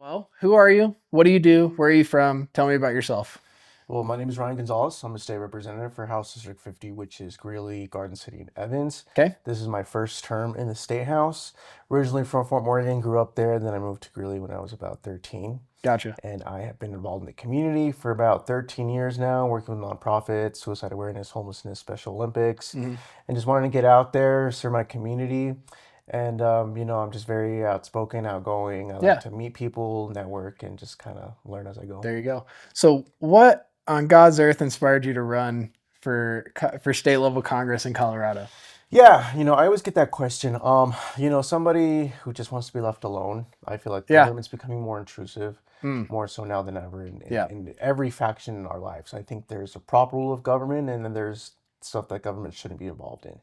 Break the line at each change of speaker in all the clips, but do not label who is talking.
Well, who are you? What do you do? Where are you from? Tell me about yourself.
Well, my name is Ryan Gonzalez. I'm a state representative for House District 50, which is Greeley, Garden City, and Evans.
Okay.
This is my first term in the state house. Originally from Fort Morgan, grew up there, then I moved to Greeley when I was about 13.
Gotcha.
And I have been involved in the community for about 13 years now, working with nonprofits, suicide awareness, homelessness, Special Olympics,
Hmm.
and just wanting to get out there, serve my community. And, I'm just very outspoken, outgoing. I like
Yeah,
to meet people, network, and just kind of learn as I go.
there you go. So, what on God's earth inspired you to run for state level Congress in Colorado?
Yeah, I always get that question. Somebody who just wants to be left alone. I feel like
Yeah.
government's becoming more intrusive,
Mm.
more so now than ever
Yeah.
in every faction in our lives. I think there's a proper rule of government, and then there's stuff that government shouldn't be involved in.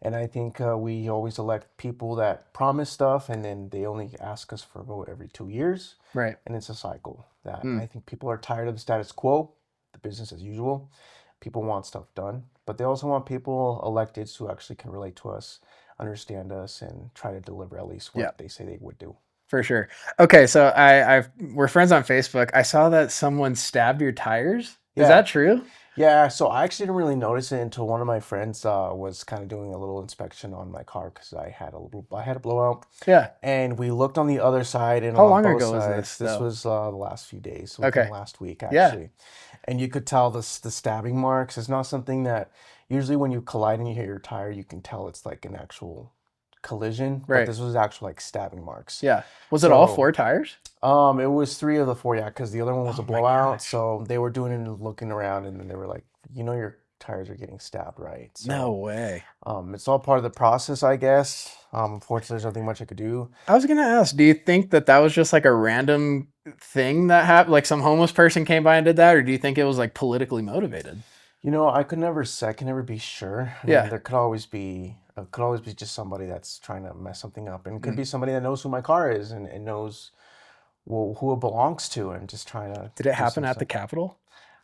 And I think we always elect people that promise stuff, and then they only ask us for a vote every 2 years,
Right.
and it's a cycle that
Mm.
I think people are tired of the status quo, the business as usual. People want stuff done, but they also want people elected who actually can relate to us, understand us, and try to deliver at least
Yeah,
what they say they would do.
for sure. Okay, so we're friends on Facebook. I saw that someone stabbed your tires. Is
Yeah,
that true?
yeah. So I actually didn't really notice it until one of my friends was kind of doing a little inspection on my car because I had a blowout,
Yeah.
and we looked on the other side and
How
on
long
both
ago was
sides.
this
This
though?
was the last few days, within
Okay.
last week
Yeah.
actually, and you could tell the stabbing marks. It's not something that usually when you collide and you hit your tire, you can tell it's like an actual collision, but
Right.
this was actual like stabbing marks.
Yeah. Was it all
So
four tires?
it was three of the four, yeah, because the other one was a
Oh my
blowout.
gosh.
So they were doing it and looking around, and then they were like, your tires are getting stabbed, right?
No
So
way.
it's all part of the process, I guess. Unfortunately, there's nothing much I could do.
I was gonna ask, do you think that that was just like a random thing that happened? Like some homeless person came by and did that, or do you think it was like politically motivated?
I could never say, I can never be sure. I mean,
Yeah.
there could always be just somebody that's trying to mess something up, and it could
Mm.
be somebody that knows who my car is and knows who it belongs to, and just trying to
Did it
do
happen
some
at the
stuff.
Capitol?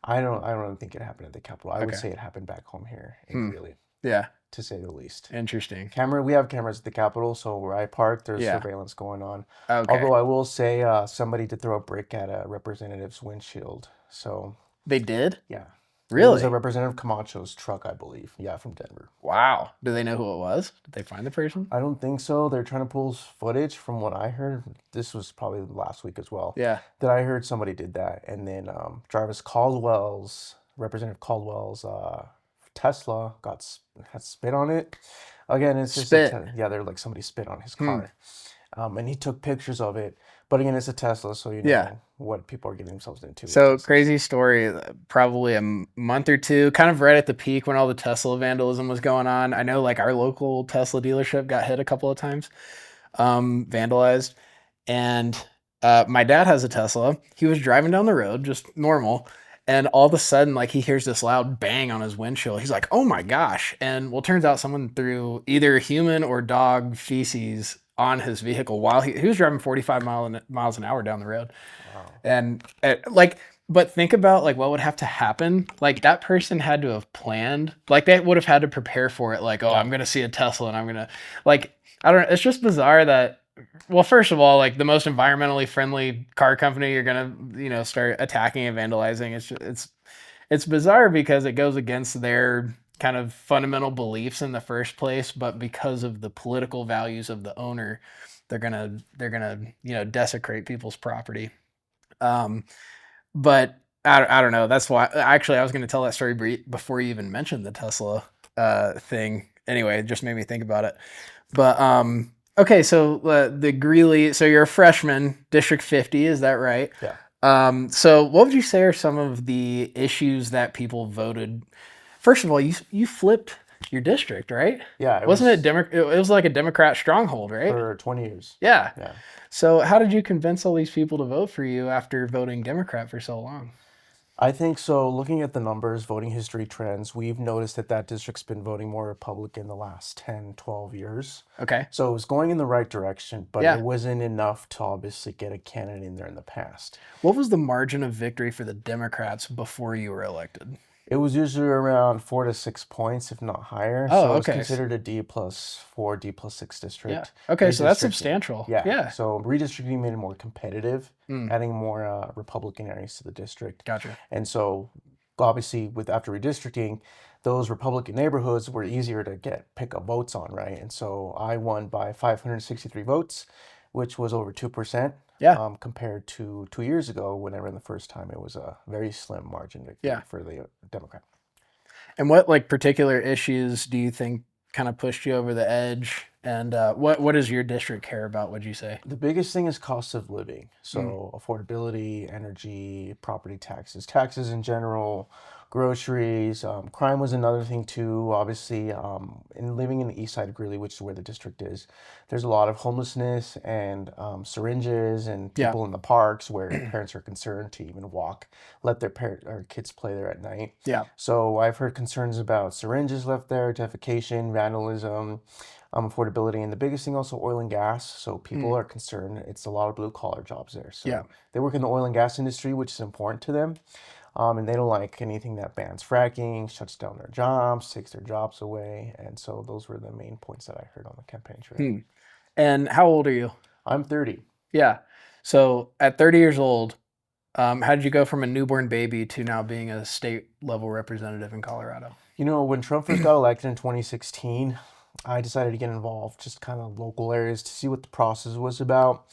I don't think it happened at the Capitol. I would
Okay.
say it happened back home here in
Hmm.
Greeley,
Yeah.
to say the least.
Interesting.
We have cameras at the Capitol, so where I park, there's
Yeah.
surveillance going on.
Okay.
Although I will say, somebody did throw a brick at a representative's windshield. So
They did?
yeah, it was a
Really?
Representative Camacho's truck, I believe. Yeah, from Denver.
Wow. Do they know who it was? Did they find the person?
I don't think so. They're trying to pull footage from what I heard. This was probably last week as well.
Yeah.
That I heard somebody did that, and then Representative Caldwell's Tesla had spit on it. Again, it's just
Spit.
yeah, they're like somebody spit on his
Hmm.
car, and he took pictures of it. But again, it's a Tesla, so you
Yeah.
know what people are getting themselves into with
So
Teslas.
crazy story. Probably a month or two, kind of right at the peak when all the Tesla vandalism was going on. I know, like our local Tesla dealership got hit a couple of times, vandalized, and my dad has a Tesla. He was driving down the road, just normal, and all of a sudden, like he hears this loud bang on his windshield. He's like, "Oh my gosh!" And well, turns out someone threw either human or dog feces on his vehicle while he was driving 45 miles an hour down the road.
Wow.
And like, but think about like what would have to happen. Like that person had to have planned. Like they would have had to prepare for it. Like, oh, I'm gonna see a Tesla and I'm gonna like. I don't know. It's just bizarre that. Well, first of all, like the most environmentally friendly car company, you're gonna start attacking and vandalizing. It's bizarre because it goes against their kind of fundamental beliefs in the first place, but because of the political values of the owner, they're gonna desecrate people's property. Um, but I don't know. That's why actually I was going to tell that story before you even mentioned the Tesla thing. Anyway, it just made me think about it. But okay, so the Greeley. So you're a freshman, District 50, is that right?
Yeah.
So what would you say are some of the issues that people voted? First of all, you flipped your district, right?
Yeah, it
Wasn't it
was
It was like a Democrat stronghold, right?
for 20 years.
Yeah.
Yeah.
So how did you convince all these people to vote for you after voting Democrat for so long?
I think so. Looking at the numbers, voting history trends, we've noticed that district's been voting more Republican the last 10, 12 years.
Okay.
So it was going in the right direction, but it
Yeah.
wasn't enough to obviously get a candidate in there in the past.
What was the margin of victory for the Democrats before you were elected?
It was usually around 4 to 6 points, if not higher.
Oh,
So it was
okay.
considered a D+4, D+6
Yeah.
district.
Okay, so that's
Redistricting,
substantial.
yeah.
Yeah.
So redistricting made it more competitive,
Mm,
adding more Republican areas to the district.
gotcha.
And so obviously with after redistricting, those Republican neighborhoods were easier to pick up votes on, right? And so I won by 563 votes, which was over 2%.
Yeah.
Compared to 2 years ago when I ran the first time, it was a very slim margin victory
Yeah.
for the Democrat.
And what like particular issues do you think kind of pushed you over the edge? And what does your district care about, would you say?
The biggest thing is cost of living.
Mm,
So affordability, energy, property taxes, taxes in general, groceries. Crime was another thing too. Obviously, in living in the east side of Greeley, which is where the district is, there's a lot of homelessness and syringes and
yeah.
people in the parks where parents are concerned to even walk, let their or kids play there at night.
Yeah.
So I've heard concerns about syringes left there, defecation, vandalism, affordability, and the biggest thing also oil and gas. So people
Mm,
are concerned. It's a lot of blue collar jobs there.
yeah.
So they work in the oil and gas industry, which is important to them. And they don't like anything that bans fracking, shuts down their jobs, takes their jobs away. And so those were the main points that I heard on the campaign trail.
Hmm. And how old are you?
I'm 30.
Yeah. So at 30 years old, how did you go from a newborn baby to now being a state level representative in Colorado?
You know, when Trump first got elected in 2016, I decided to get involved, just kind of local areas to see what the process was about,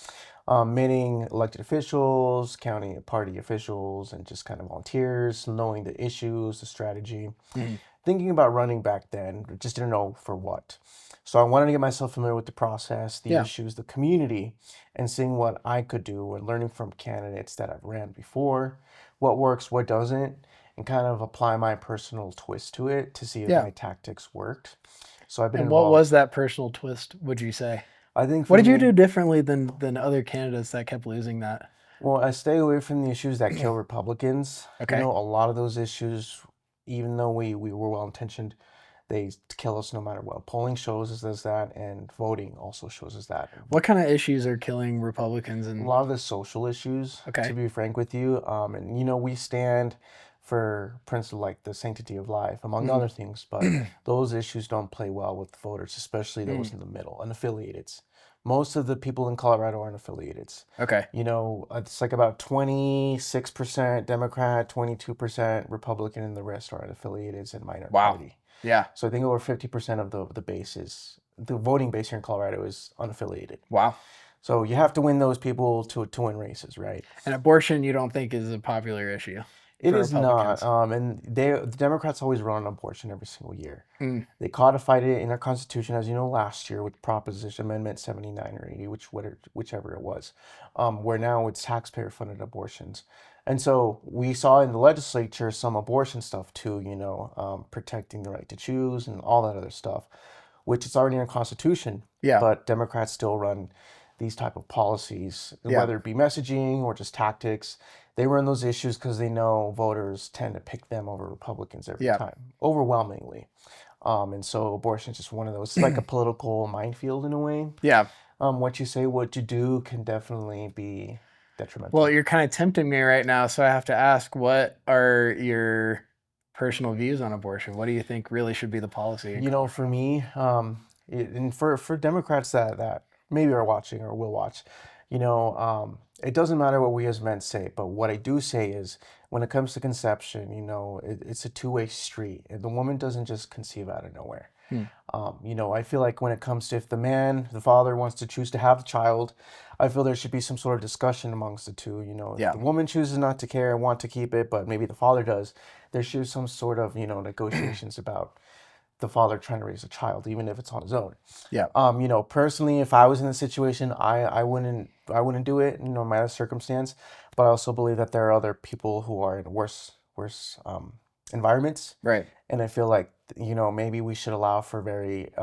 meeting elected officials, county party officials, and just kind of volunteers, knowing the issues, the strategy.
Mhm.
Thinking about running back then, but just didn't know for what. So I wanted to get myself familiar with the process, the
Yeah.
issues, the community, and seeing what I could do and learning from candidates that I've ran before, what works, what doesn't, and kind of apply my personal twist to it to see if
Yeah.
my tactics worked. So I've been
And what
involved.
was that personal twist, would you say?
I think
What
for
did you
me,
do differently than other candidates that kept losing that?
well, I stay away from the issues that kill Republicans. You
Okay.
know, a lot of those issues, even though we were well intentioned, they kill us no matter what. Polling shows us that, and voting also shows us that.
What kind of issues are killing Republicans
A
and
lot of the social issues, to
okay.
be frank with you, and you know, we stand for principles like the sanctity of life, among
Mm.
other things, but those issues don't play well with voters, especially those
Mm.
in the middle, unaffiliated. Most of the people in Colorado aren't affiliated.
Okay.
You know, it's like about 26% Democrat, 22% Republican, and the rest are unaffiliated and minor
Wow.
party.
Yeah.
So I think over 50% of the base is the voting base here in Colorado is unaffiliated.
Wow.
So you have to win those people to win races, right?
And abortion you don't think is a popular issue
It
for
is not.
Republicans?
And the Democrats always run on abortion every single year.
Mm.
They codified it in our Constitution, as you know, last year with Proposition Amendment 79 or 80, whichever it was, where now it's taxpayer-funded abortions. And so we saw in the legislature some abortion stuff too, you know, protecting the right to choose and all that other stuff, which is already in our Constitution.
Yeah.
But Democrats still run these type of policies,
Yeah.
whether it be messaging or just tactics. They run those issues because they know voters tend to pick them over Republicans every
Yeah.
time, overwhelmingly. And so abortion is just one of those. It's like a political minefield in a way.
Yeah.
What you say, what you do can definitely be
Well,
detrimental.
you're kind of tempting me right now, so I have to ask, what are your personal views on abortion? What do you think really should be the policy in
You know, for
Colorado?
me, and for Democrats that maybe are watching or will watch, you know, it doesn't matter what we as men say, but what I do say is when it comes to conception, you know, it's a two-way street. And the woman doesn't just conceive out of nowhere.
Hmm.
You know, I feel like when it comes to if the man, the father wants to choose to have the child, I feel there should be some sort of discussion amongst the two. You know, if
Yeah.
the woman chooses not to care and want to keep it, but maybe the father does, there should be some sort of, you know, negotiations about the father trying to raise a child, even if it's on his own.
Yeah.
You know, personally, if I was in the situation, I wouldn't do it, you know, no matter the circumstance. But I also believe that there are other people who are in worse environments,
Right.
and I feel like, you know, maybe we should allow for very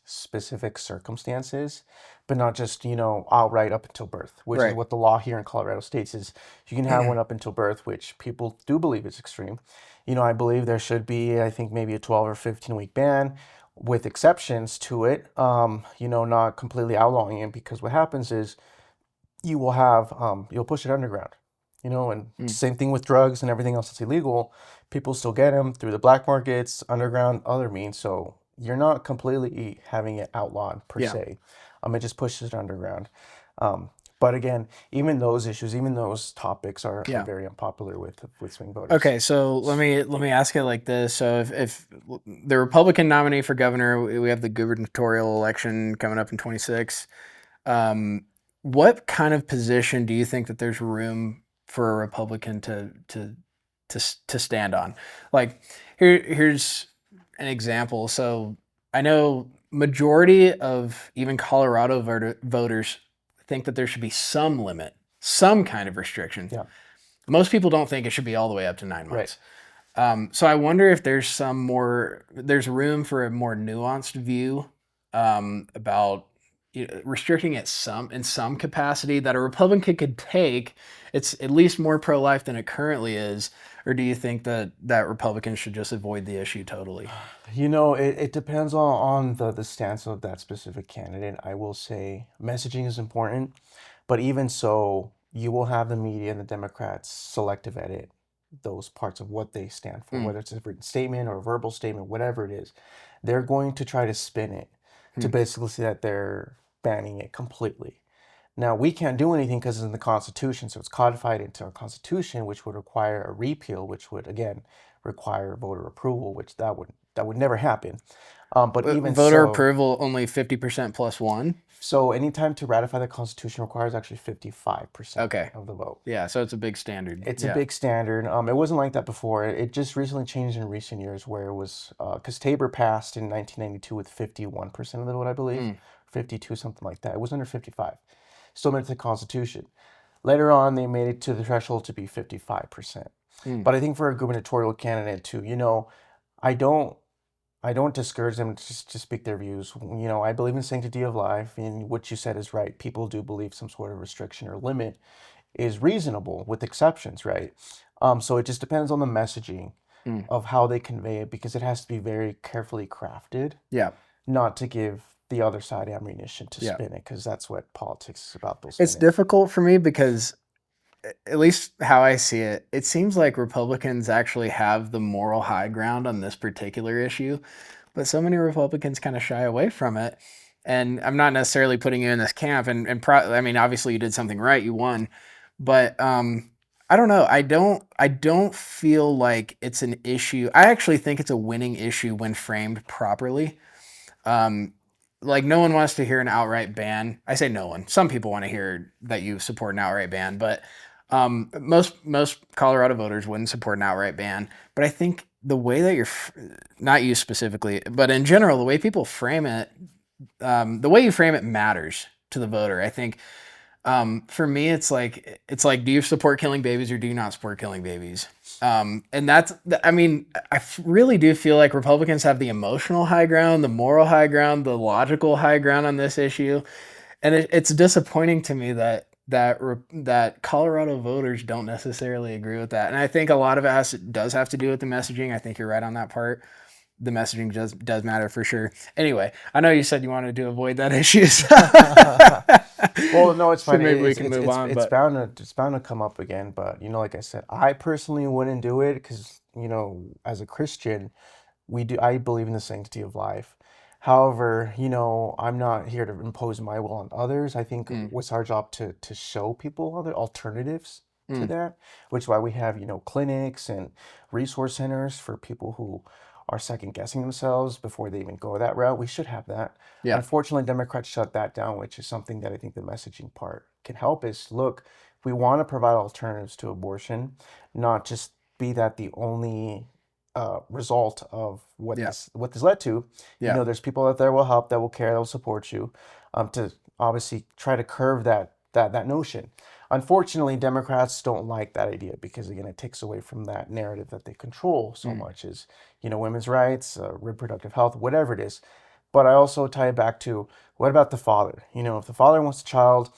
specific circumstances, but not just, you know, outright up until birth, which is
Right.
what the law here in Colorado states is you can have one up until birth, which people do believe is extreme. You know, I believe there should be, I think, maybe a 12 or 15-week ban with exceptions to it, you know, not completely outlawing it, because what happens is you'll push it underground. And
Mm.
same thing with drugs and everything else that's illegal. People still get them through the black markets, underground, other means. So you're not completely having it outlawed per
Yeah.
se. It just pushes it underground. Um, but again, even those issues, even those topics are
Yeah.
very unpopular with swing voters.
Okay, so let me ask it like this. So if the Republican nominee for governor, we have the gubernatorial election coming up in 26. Um, what kind of position do you think that there's room for a Republican to stand on? Like here's an example. So I know majority of even Colorado voters think that there should be some limit, some kind of restriction.
Yeah,
Most people don't think it should be all the way up to 9
right.
months. So I wonder if there's room for a more nuanced view about restricting it in some capacity that a Republican could take. It's at least more pro-life than it currently is. Or do you think that Republicans should just avoid the issue totally?
It depends on the stance of that specific candidate. I will say messaging is important, but even so, you will have the media and the Democrats selective edit those parts of what they stand for,
Mm,
whether it's a written statement or a verbal statement, whatever it is. They're going to try to spin it to
mm.
basically say that they're banning it completely. Now, we can't do anything because it's in the Constitution, so it's codified into our Constitution, which would require a repeal, which would again require voter approval, which that would never happen. But even
Voter
so,
approval only 50% plus one.
so anytime to ratify the Constitution requires actually 55%
Okay.
of the vote.
Yeah, so it's a big standard.
It's a
Yeah.
big standard. It wasn't like that before. It just recently changed in recent years, where it was because Tabor passed in 1992 with 51% of the vote, I believe,
Mm,
52, something like that. It was under 55. Still made it to the Constitution. Later on, they made it to the threshold to be 55%.
mm.
But I think for a gubernatorial candidate too, I don't I don't discourage them to speak their views. I believe in sanctity of life, and what you said is right. People do believe some sort of restriction or limit is reasonable with exceptions, right? So it just depends on the messaging
Mm.
of how they convey it because it has to be very carefully crafted,
Yeah.
not to give the other side ammunition to
Yeah.
spin it because that's what politics is about. They'll
It's
spin it.
difficult for me because, at least how I see it, it seems like Republicans actually have the moral high ground on this particular issue, but so many Republicans kind of shy away from it. And I'm not necessarily putting you in this camp. I mean, obviously you did something right, you won, but I don't know. I don't feel like it's an issue. I actually think it's a winning issue when framed properly. Um, like no one wants to hear an outright ban. I say no one. Some people want to hear that you support an outright ban, but most Colorado voters wouldn't support an outright ban. But I think the way that not you specifically, but in general, the way people frame it, the way you frame it matters to the voter. I think for me, it's like, do you support killing babies or do you not support killing babies? And I mean, really do feel like Republicans have the emotional high ground, the moral high ground, the logical high ground on this issue, and it's disappointing to me that Colorado voters don't necessarily agree with that. And I think a lot of it does have to do with the messaging. I think you're right on that part. The messaging does matter for sure. Anyway, I know you said you wanted to avoid that issue, so,
Well, no, it's
so
fine.
maybe we
It's
can
it's
move
it's
on.
it's
But
bound to come up again. But like I said, I personally wouldn't do it because as a Christian, I believe in the sanctity of life. However, I'm not here to impose my will on others. I think
mm,
it's our job to show people other alternatives to
mm,
that, which is why we have clinics and resource centers for people who are second guessing themselves before they even go that route. We should have that.
yeah,
Unfortunately, Democrats shut that down, which is something that I think the messaging part can help. Is look, we want to provide alternatives to abortion, not just be that the only result of what
yeah,
this led to.
yeah,
There's people out there will help, that will care, that will support you, to obviously try to curve that notion. Unfortunately, Democrats don't like that idea because again, it takes away from that narrative that they control so
mm,
much is women's rights, reproductive health, whatever it is. But I also tie it back to what about the father? If the father wants a child,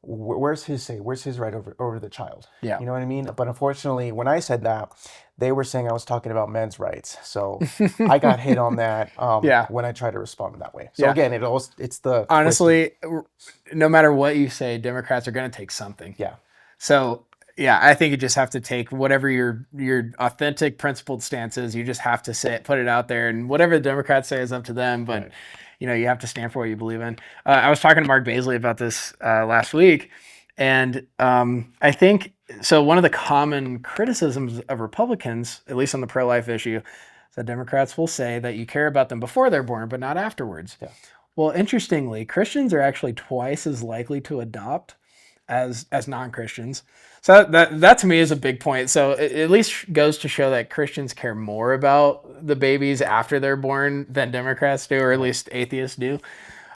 where's his say? Where's his right over the child?
yeah.
You know what I mean? But unfortunately, when I said that, they were saying I was talking about men's rights. So I got hit on that
Yeah,
when I tried to respond that way. So
yeah.
again, it's the twist.
Honestly, no matter what you say, Democrats are going to take something.
Yeah,
So Yeah, I think you just have to take whatever your authentic principled stance is. You just have to say it, put it out there, and whatever the Democrats say is up to them. But
Right.
you have to stand for what you believe in. I was talking to Mark Baisley about this last week, and I think so. One of the common criticisms of Republicans, at least on the pro-life issue, is that Democrats will say that you care about them before they're born, but not afterwards.
Yeah.
Well, interestingly, Christians are actually twice as likely to adopt as non-Christians. So that to me is a big point. So it at least goes to show that Christians care more about the babies after they're born than Democrats do, or at
Right.
least atheists do.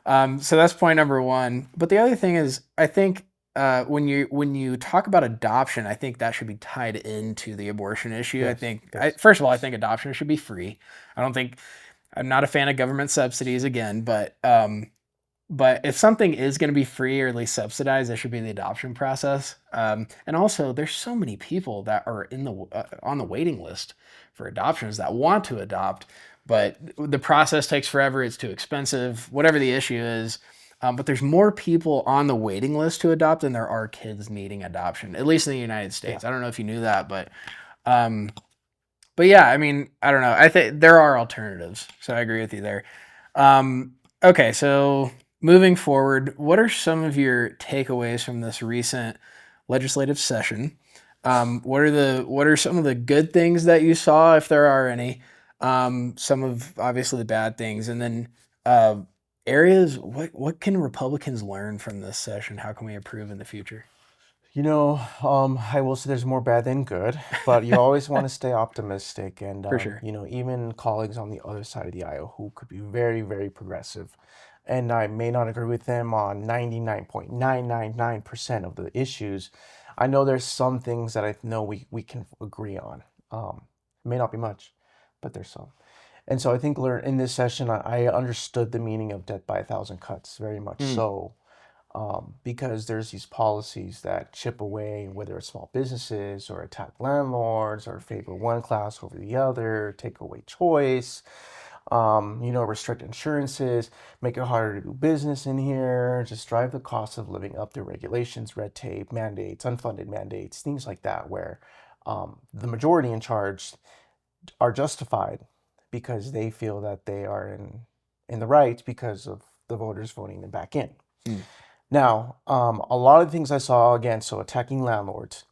So that's point number one. But the other thing is, I think when you talk about adoption, I think that should be tied into the abortion issue. I
Yes.
think
Yes.
first of all, I think adoption should be free. I don't think I'm not a fan of government subsidies again, but if something is going to be free or at least subsidized, it should be the adoption process. And also, there's so many people that are in the on the waiting list for adoptions that want to adopt, but the process takes forever. It's too expensive. Whatever the issue is, but there's more people on the waiting list to adopt than there are kids needing adoption. At least in the United
Yeah.
States. I don't know if you knew that, um, but yeah, I mean, I don't know. I think there are alternatives, so I agree with you there. Okay, so moving forward, what are some of your takeaways from this recent legislative session? What are some of the good things that you saw, if there are any? Some of obviously the bad things, and then uh, areas. What can Republicans learn from this session? How can we improve in the future?
I will say there's more bad than good, but you always want to stay optimistic. And,
For sure.
even colleagues on the other side of the aisle who could be very, very progressive. And I may not agree with them on 99.999% of the issues. I know there's some things that I know we can agree on. It may not be much, but there's some. And so I think in this session, I understood the meaning of death by a thousand cuts very much
Mm,
so, because there's these policies that chip away, whether it's small businesses or attack landlords or favor one class over the other, take away choice, restrict insurances, make it harder to do business in here, just drive the cost of living up through regulations, red tape, mandates, unfunded mandates, things like that, where the majority in charge are justified because they feel that they are in the right because of the voters voting them back in.
mm,
Now, a lot of things I saw again, so attacking landlords.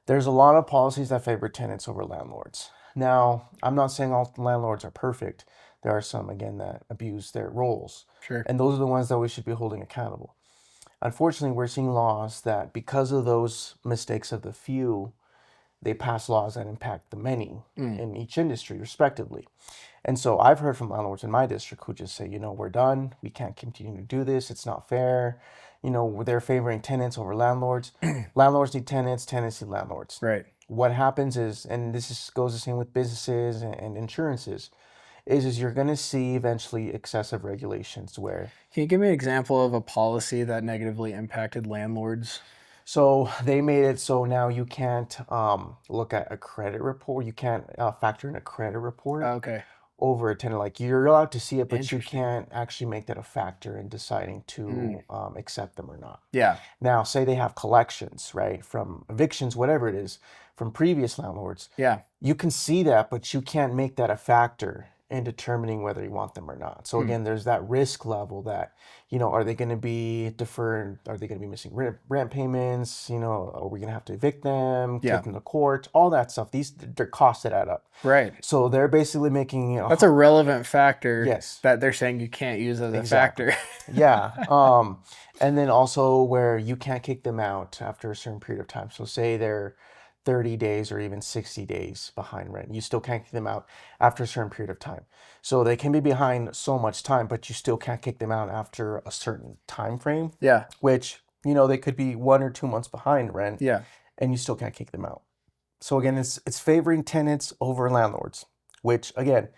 There's a lot of policies that favor tenants over landlords. Now, I'm not saying all landlords are perfect. There are some, again, that abuse their roles.
sure.
And those are the ones that we should be holding accountable. Unfortunately, we're seeing laws that, because of those mistakes of the few, they pass laws that impact the many
Mm,
in each industry, respectively. And so I've heard from landlords in my district who just say, we're done. We can't continue to do this. It's not fair. They're favoring tenants over landlords. Landlords need tenants, tenants need landlords.
right.
What happens is, and goes the same with businesses and insurances, is you're going to see eventually excessive regulations where,
Can you give me an example of a policy that negatively impacted landlords?
so they made it so now you can't look at a credit report. You can't factor in a credit report
Okay,
over a tenant. Like, you're allowed to see it, but you
interesting.
can't actually make that a factor in deciding
Mm,
to accept them or not.
yeah,
Now, say they have collections, right, from evictions, whatever it is, from previous landlords.
yeah.
You can see that, but you can't make that a factor in determining whether you want them or not. So
Hmm.
again, there's that risk level that, are they going to be deferred? Are they going to be missing rent payments? Are we going to have to evict them,
Yeah,
take them to court? All that stuff. They're costs that add up.
right.
So they're basically making,
That's a relevant factor
yes,
that they're saying you can't use as a
exactly.
factor.
Yeah. And then also where you can't kick them out after a certain period of time. So say they're 30 days or even 60 days behind rent. You still can't kick them out after a certain period of time. So they can be behind so much time, but you still can't kick them out after a certain time frame,
Yeah,
which, they could be 1 or 2 months behind rent
yeah,
and you still can't kick them out. So again, it's favoring tenants over landlords, which again,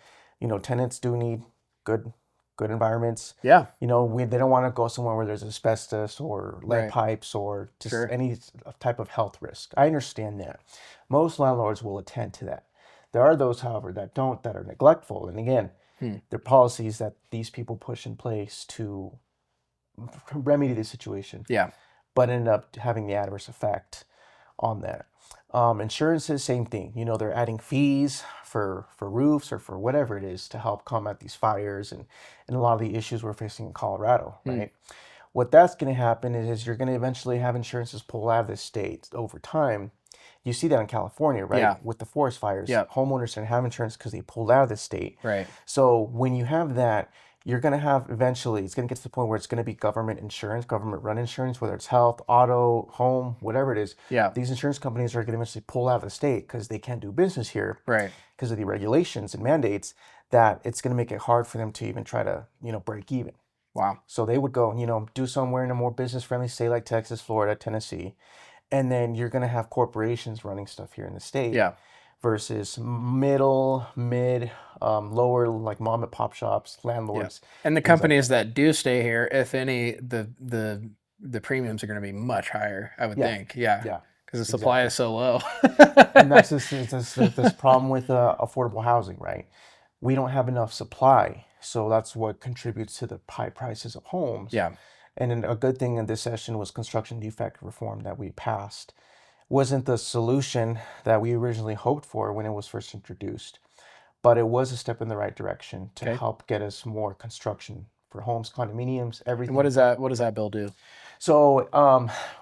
tenants do need good good environments.
yeah,
They don't want to go somewhere where there's asbestos or lead
right.
pipes or just
Sure.
any type of health risk. I understand that. Most landlords will attend to that. There are those, however, that don't, that are neglectful. And again,
Hmm.
they're policies that these people push in place to remedy the situation,
Yeah,
but end up having the adverse effect on that. Insurances, same thing. They're adding fees for roofs or for whatever it is to help combat these fires and a lot of the issues we're facing in Colorado, right? What that's going to happen is you're going to eventually have insurances pull out of the state over time. You see that in California, right?
Yeah.
With the forest fires,
Yep.
homeowners didn't have insurance because they pulled out of the state.
Right.
So when you have that, you're going to have eventually, it's going to get to the point where it's going to be government insurance, government run insurance, whether it's health, auto, home, whatever it is.
Yeah.
These insurance companies are going to eventually pull out of the state because they can't do business here
Right.
because of the regulations and mandates, that it's going to make it hard for them to even try to, break even.
Wow.
So they would go, do somewhere in a more business friendly state like Texas, Florida, Tennessee. And then you're going to have corporations running stuff here in the state.
Yeah.
Versus mid, lower, like mom and pop shops, landlords.
And the
things like
companies that do stay here, if any, the premiums are going to be much higher, I would
Yeah.
think. Yeah.
Yeah.
Because the supply is so low.
And that's this problem with affordable housing, right? We don't have enough supply. So that's what contributes to the high prices of homes.
Yeah.
And then a good thing in this session was construction defect reform that we passed. Wasn't the solution that we originally hoped for when it was first introduced, but it was a step in the right direction to
Okay.
help get us more construction for homes, condominiums, everything.
And what does that bill do?
So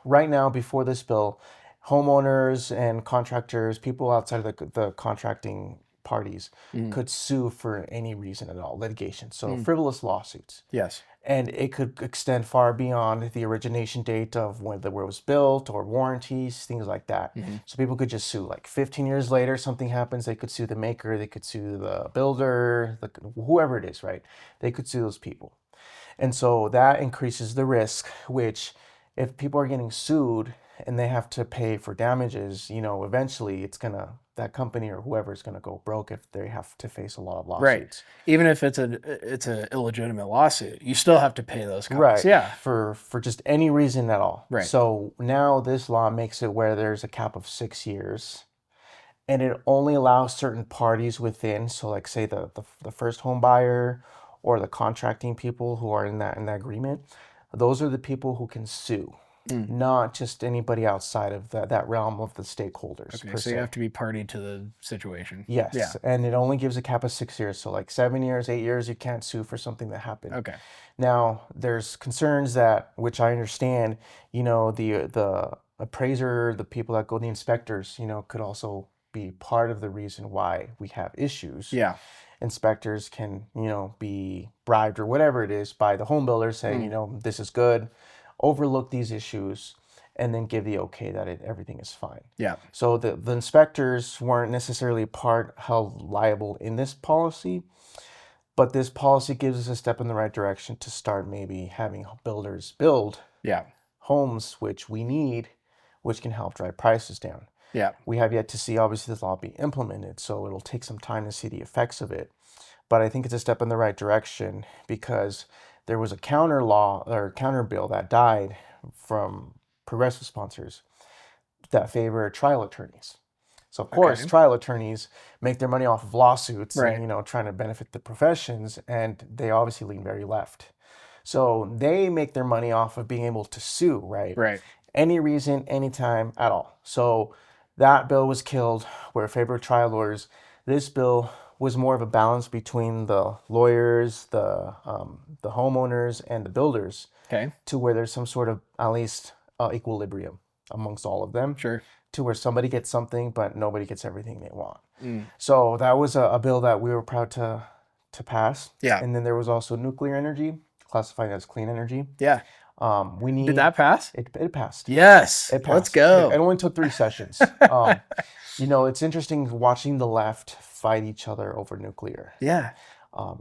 right now, before this bill, homeowners and contractors, people outside of the contracting parties, could sue for any reason at all, litigation. So frivolous lawsuits.
Yes.
And it could extend far beyond the origination date of where it was built or warranties, things like that. So people could just sue. Like 15 years later, something happens, they could sue the maker, they could sue the builder, whoever it is, right? They could sue those people. And so that increases the risk, which if people are getting sued and they have to pay for damages, eventually that company or whoever is going to go broke if they have to face a lot of lawsuits.
Right. Even if it's a illegitimate lawsuit, you still have to pay those costs.
Right.
Yeah.
For just any reason at all.
Right.
So now this law makes it where there's a cap of 6 years, and it only allows certain parties within. So like say the first home buyer or the contracting people who are in that agreement, those are the people who can sue. Not just anybody outside of that realm of the stakeholders.
Okay,
per
so
se.
you have to be party to the situation.
Yes.
Yeah.
And it only gives a cap of 6 years. So like 7 years, 8 years, you can't sue for something that happened.
Okay.
Now, there's concerns that, which I understand, the appraiser, the people that go, the inspectors, could also be part of the reason why we have issues.
Yeah.
Inspectors can, be bribed or whatever it is by the home builder saying, this is good, overlook these issues, and then give the okay that everything is fine.
Yeah.
So the inspectors weren't necessarily held liable in this policy, but this policy gives us a step in the right direction to start maybe having builders build homes, which we need, which can help drive prices down.
Yeah.
We have yet to see, obviously, this law be implemented, so it'll take some time to see the effects of it. But I think it's a step in the right direction because there was a counter law or counter bill that died from progressive sponsors that favor trial attorneys. So of course, trial attorneys make their money off of lawsuits and trying to benefit the professions, and they obviously lean very left. So they make their money off of being able to sue, right?
Right.
Any reason, anytime at all. So that bill was killed where it favored trial lawyers. This bill was more of a balance between the lawyers, the homeowners, and the builders.
Okay.
To where there's some sort of at least equilibrium amongst all of them.
Sure.
To where somebody gets something, but nobody gets everything they want. So that was a bill that we were proud to pass.
Yeah.
And then there was also nuclear energy, classified as clean energy.
Yeah. Did that pass?
It passed.
Yes.
It passed.
Let's go.
It only took 3 sessions. It's interesting watching the left fight each other over nuclear.
Yeah.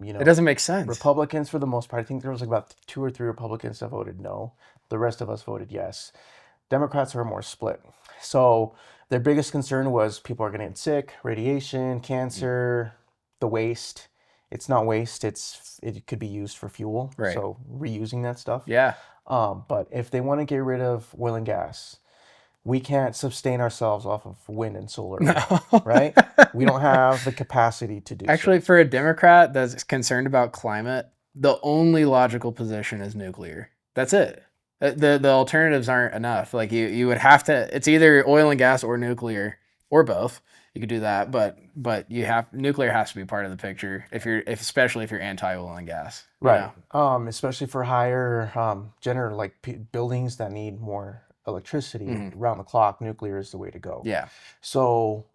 It doesn't make sense.
Republicans, for the most part, I think there was like about 2 or 3 Republicans that voted no. The rest of us voted yes. Democrats were more split. So their biggest concern was people are going to get sick, radiation, cancer, the waste. It's not waste. It could be used for fuel.
Right.
So reusing that stuff.
Yeah.
But if they want to get rid of oil and gas, we can't sustain ourselves off of wind and solar, right? We don't have the capacity to do
Actually, for a Democrat that's concerned about climate, the only logical position is nuclear. That's it. The alternatives aren't enough. Like you would have to. It's either oil and gas or nuclear or both. You could do that, but you have nuclear has to be part of the picture if especially if you're anti oil and gas. You
Right.
know.
Especially for higher general like buildings that need more electricity
Hmm.
around the clock, nuclear is the way to go.
Yeah.
So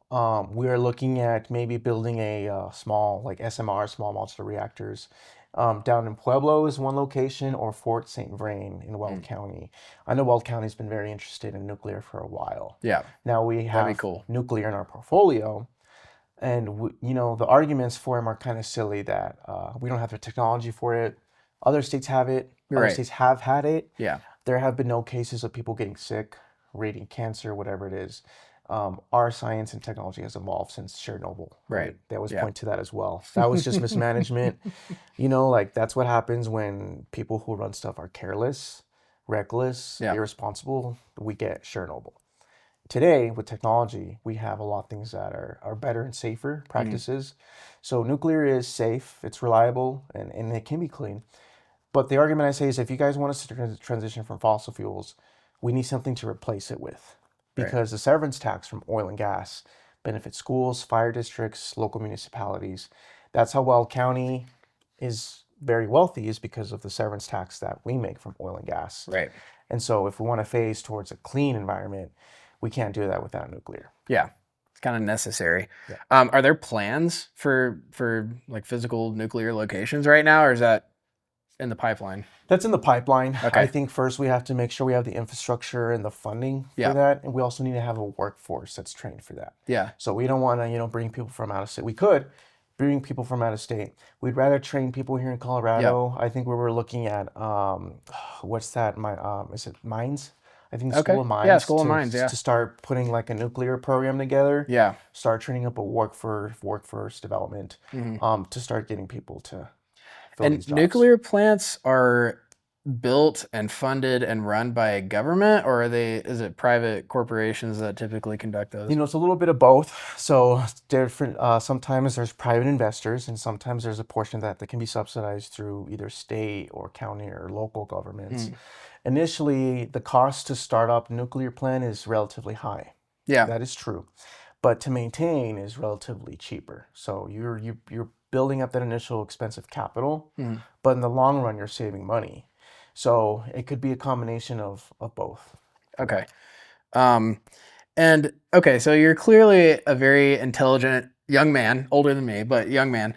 we are looking at maybe building a small like SMR, small modular reactors, down in Pueblo is one location, or Fort St. Vrain in Weld
Mm.
County. I know Weld County's been very interested in nuclear for a while.
Yeah.
Now we
That'd be
have
cool.
nuclear in our portfolio, and the arguments for them are kind of silly that we don't have the technology for it. Other states have it.
You're
Other
right.
states have had it.
Yeah.
There have been no cases of people getting sick, radiant cancer, whatever it is. Our science and technology has evolved since Chernobyl,
Right.
right? They always
Yeah.
point to that as well. That was just mismanagement. Like that's what happens when people who run stuff are careless, reckless,
Yeah.
irresponsible. We get Chernobyl. Today, with technology, we have a lot of things that are better and safer
Hmm.
practices. So nuclear is safe, it's reliable, and it can be clean. But the argument I say is if you guys want us to transition from fossil fuels, we need something to replace it with.
Right.
Because the severance tax from oil and gas benefits schools, fire districts, local municipalities. That's how Weld County is very wealthy, is because of the severance tax that we make from oil and gas.
Right.
And so if we want to phase towards a clean environment, we can't do that without nuclear.
Yeah. It's kind of necessary.
Yeah.
Are there plans for like physical nuclear locations right now, or is that in the pipeline?
That's in the pipeline. I
Okay.
think first we have to make sure we have the infrastructure and the funding for
Yeah.
that, and we also need to have a workforce that's trained for that.
Yeah.
So we don't want to, bring people from out of state. We could bring people from out of state. We'd rather train people here in
Yep.
Colorado. I think we were looking at what's that? Is it mines? I think the School
Okay.
of
Yeah.
Mines
School of Mines. Yeah.
to start putting like a nuclear program together.
Yeah.
Start training up a workforce development,
Hmm.
to start getting people to fill
And
these jobs.
nuclear plants are built and funded and run by a government, or is it private corporations that typically conduct those?
It's a little bit of both. So different. Sometimes there's private investors, and sometimes there's a portion of that can be subsidized through either state or county or local governments.
Mm.
Initially, the cost to start up a nuclear plant is relatively high.
Yeah.
That is true, but to maintain is relatively cheaper. So you're building up that initial expensive capital,
Mm.
but in the long run, you're saving money. So it could be a combination of both.
Okay. Um, and okay, so you're clearly a very intelligent young man, older than me, but young man.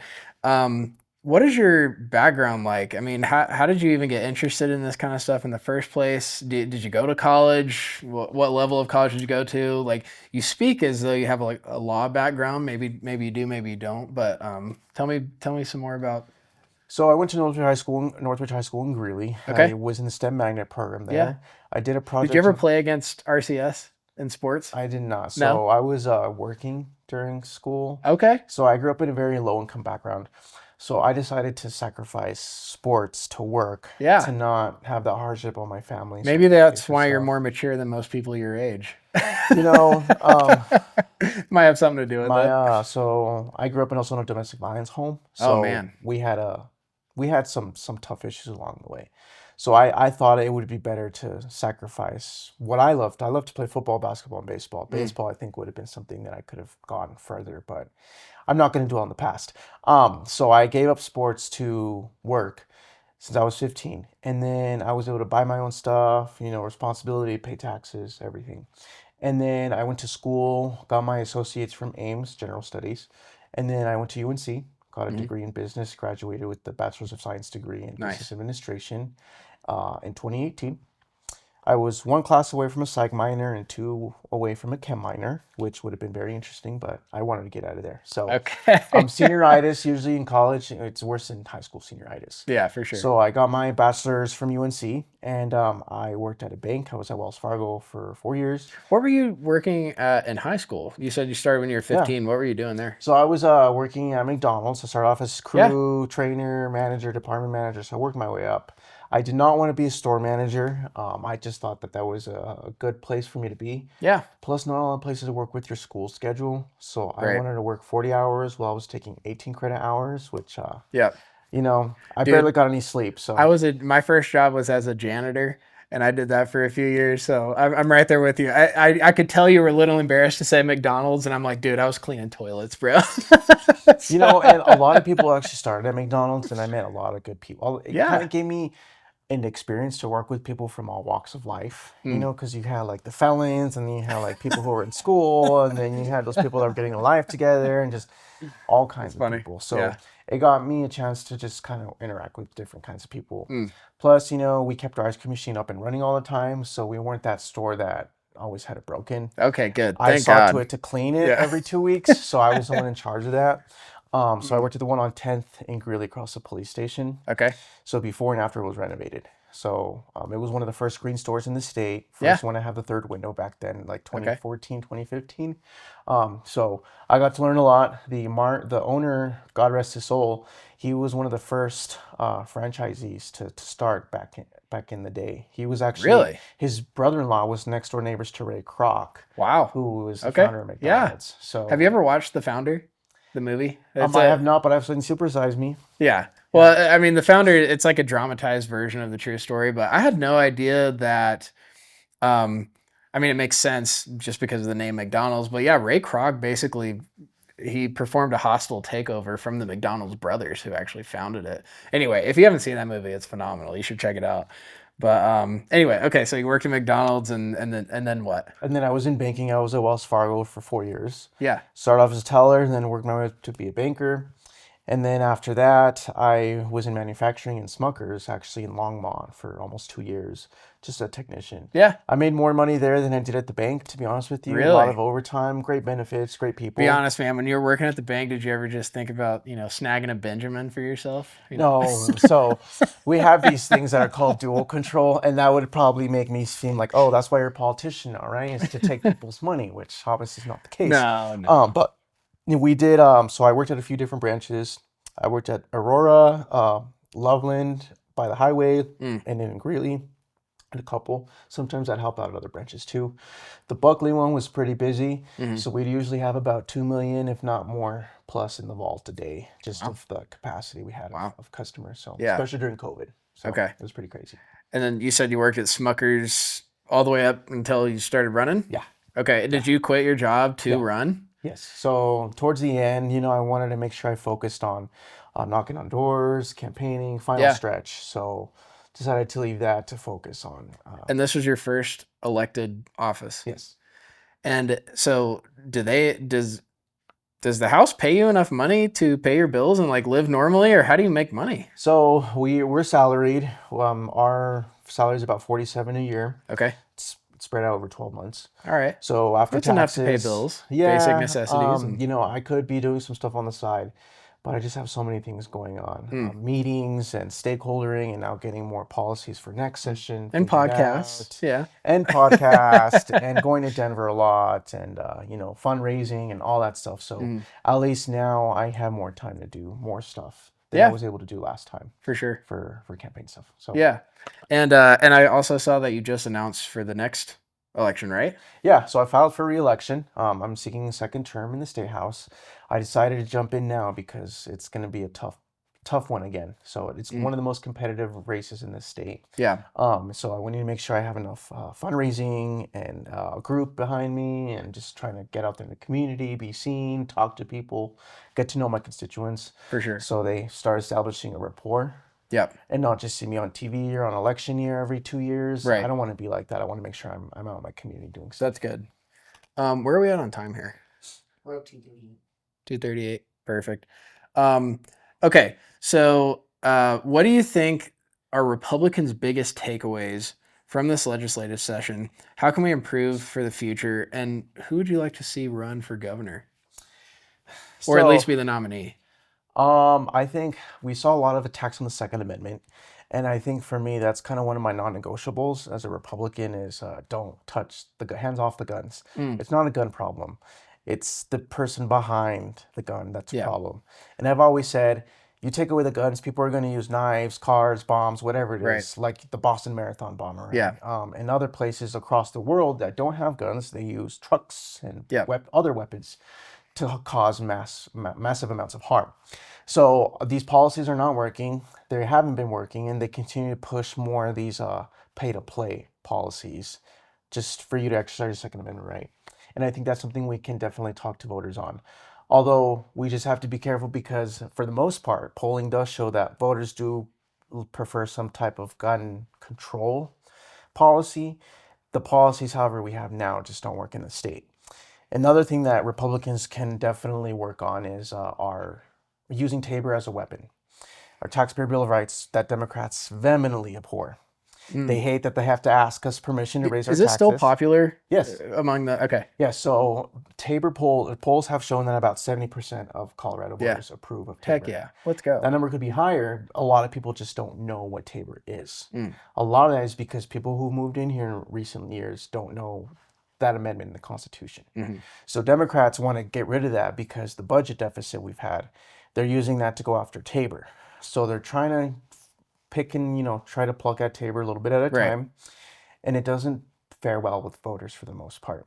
What is your background like? I mean, how did you even get interested in this kind of stuff in the first place? Did you go to college? What level of college did you go to? Like, you speak as though you have like a law background. Maybe you do, maybe you don't. But tell me some more about.
So I went to Northridge High School in Greeley. I
Okay,
was in the STEM magnet program
yeah.
there. I did a
Did you
project.
ever play against RCS in sports?
I did not.
No.
So I was working during school.
Okay.
So I grew up in a very low income background. So I decided to sacrifice sports to work
Yeah.
to not have the hardship on my family. So I
Maybe
could pay
that's
for
why you're
stuff.
more mature than most people your age.
You know,
Might have something to do with
my
it.
so I grew up in also in a domestic violence home.
Oh
So
man.
we had some tough issues along the way. So I thought it would be better to sacrifice what I loved. I loved to play football, basketball, and baseball.
Mm.
Baseball, I think, would have been something that I could have gone further, but I'm not going to dwell on the past. So I gave up sports to work since I was 15, and then I was able to buy my own stuff, responsibility, pay taxes, everything. And then I went to school, got my associates from Ames, General Studies, and then I went to UNC, got a
Hmm.
degree in business, graduated with the Bachelor's of Science degree in Business
Nice.
Administration in 2018. I was one class away from a psych minor and two away from a chem minor, which would have been very interesting, but I wanted to get out of there. So,
Okay.
senioritis, usually in college, it's worse than high school senioritis.
Yeah, for sure.
So I got my bachelor's from UNC, and I worked at a bank. I was at Wells Fargo for 4 years.
What were you working at in high school? You said you started when you were
Yeah.
15. What were you doing there?
So I was working at McDonald's. I started off as
Yeah.
crew, trainer, manager, department manager. So I worked my way up. I did not want to be a store manager. I just thought that was a good place for me to be.
Yeah.
Plus, not all the places to work with your school schedule. So I
Right.
wanted to work 40 hours while I was taking 18 credit hours, which,
Yeah.
I
Dude,
barely got any sleep. So
my first job was as a janitor, and I did that for a few years. So I'm right there with you. I could tell you were a little embarrassed to say McDonald's, and I'm like, dude, I was cleaning toilets, bro.
You
So,
know, and a lot of people actually started at McDonald's, and I met a lot of good people. It kind
yeah.
of gave me an experience to work with people from all walks of life, you
Mm.
know, because you had like the felons, and then you had like people who were in school, and then you had those people that were getting a life together, and just all
That's
kinds of
funny.
people. So
Yeah.
it got me a chance to just kind of interact with different kinds of people.
Mm.
Plus, you know, we kept our ice cream machine up and running all the time, so we weren't that store that always had it broken.
Okay, good.
I
Thank
saw to
God.
it to clean it
Yeah.
every 2 weeks, so I was the one in charge of that. So I
Mm.
worked at the one on 10th in Greeley across the police station.
Okay.
So before and after it was renovated. So it was one of the first green stores in the state.
Yeah.
First one to have the third window back then, like
Okay.
2014, 2015. So I got to learn a lot. The owner, God rest his soul, he was one of the first franchisees to start back in the day. He was actually
Really?
his brother-in-law was next door neighbors to Ray Kroc,
Wow.
who was the
Okay.
founder of
Yeah.
McDonald's.
Have you
So
ever watched The Founder, the movie? It's
I have
a
not, but I've seen Supersize Me.
yeah.
Yeah.
Well, I mean, The Founder, it's like a dramatized version of the true story, but I had no idea that um I mean, it makes sense just because of the name McDonald's, but yeah, Ray Kroc basically he performed a hostile takeover from the McDonald's brothers who actually founded it. Anyway, if you haven't seen that movie, it's phenomenal. You should check it out. But anyway, okay, so you worked at McDonald's and then what?
And then I was in banking. I was at Wells Fargo for 4 years.
Yeah.
Started off as a teller, and then worked my way up to be a banker. And then after that, I was in manufacturing in Smuckers, actually in Longmont for almost 2 years, just a technician.
Yeah.
I made more money there than I did at the bank, to be honest with you. A lot of
Really?
overtime, great benefits, great
Be
people.
honest, man, when you were working at the bank, did you ever just think about, snagging a Benjamin for yourself?
No, so we have these things that are called dual control, and that would probably make me seem like, oh, that's why you're a politician, all right, is to take people's money, which obviously is not the case.
No, no.
But we did. So I worked at a few different branches. I worked at Aurora, Loveland by the highway,
Mm,
and then in Greeley, and a couple. Sometimes I'd help out at other branches too. The Buckley one was pretty busy,
hmm.
so we'd usually have about 2 million, if not more, plus in the vault a day, just
Wow.
of the capacity we had
Wow.
of customers. So
Yeah.
especially during COVID, so
Okay.
it was pretty crazy.
And then you said you worked at Smucker's all the way up until you started running?
Yeah,
Okay.
yeah,
Did you quit your job to
yeah.
run?
Yes. So towards the end, I wanted to make sure I focused on knocking on doors, campaigning, final
Yeah.
stretch. So decided to leave that to focus on.
And this was your first elected office.
Yes.
And so does the house pay you enough money to pay your bills and like live normally, or how do you make money?
So we're salaried. Our salary is about 47 a year.
Okay.
It's spread out over 12 months.
All right.
So after
That's enough to pay
taxes,
bills, basic
yeah,
necessities, and
I could be doing some stuff on the side, but I just have so many things going on,
mm,
meetings and stakeholdering, and now getting more policies for next session,
and
figuring
podcasts.
out,
Yeah.
and podcast, and going to Denver a lot, and fundraising and all that stuff. So
Mm,
at least now I have more time to do more stuff than I
yeah,
was able to do last time
for sure.
for campaign stuff. So.
Yeah. And I also saw that you just announced for the next election, right?
Yeah, so I filed for re-election. I'm seeking a second term in the state house. I decided to jump in now because it's going to be a tough one again. So it's
Mm,
one of the most competitive races in the state.
yeah.
So I wanted to make sure I have enough fundraising and a group behind me, and just trying to get out there in the community, be seen, talk to people, get to know my constituents,
For sure.
so they start establishing a rapport.
Yep.
And not just see me on TV or on election year every 2 years. I
Right.
don't want to be like that. I want to make sure I'm out in my community doing
So
stuff.
that's good. Where are we at on time here?
We're up to 2:30.
2:38. Perfect. Um, okay. So, what do you think are Republicans' biggest takeaways from this legislative session? How can we improve for the future? And who would you like to see run for governor, or at least
So,
be the nominee?
I think we saw a lot of attacks on the Second Amendment, and I think for me that's kind of one of my non-negotiables as a Republican is don't touch hands off the guns.
Mm,
It's not a gun problem. It's the person behind the gun that's a
yeah.
problem. And I've always said, you take away the guns, people are going to use knives, cars, bombs, whatever it
Right.
is, like the Boston Marathon bomber. Right?
Yeah.
And other places across the world that don't have guns, they use trucks and
Yeah.
other weapons to cause massive amounts of harm. So these policies are not working. They haven't been working, and they continue to push more of these pay-to-play policies just for you to exercise your Second Amendment right. And I think that's something we can definitely talk to voters on. Although we just have to be careful because, for the most part, polling does show that voters do prefer some type of gun control policy. The policies, however, we have now just don't work in the state. Another thing that Republicans can definitely work on is our using Tabor as a weapon. Our Taxpayer Bill of Rights that Democrats vehemently abhor. They
Mm.
hate that they have to ask us permission to raise our
Is it still
taxes.
popular
Yes.
among the? Okay.
Yes. So Tabor polls have shown that about 70% of Colorado
Yeah.
voters approve of
Heck
Tabor.
yeah. Let's go.
That number could be higher. A lot of people just don't know what Tabor is.
Mm.
A lot of that is because people who moved in here in recent years don't know that amendment in the Constitution.
Mm-hmm.
So Democrats want to get rid of that because the budget deficit we've had, they're using that to go after Tabor. So they're trying to pick and, try to pluck at Tabor a little bit at a
Right.
time. And it doesn't fare well with voters for the most part.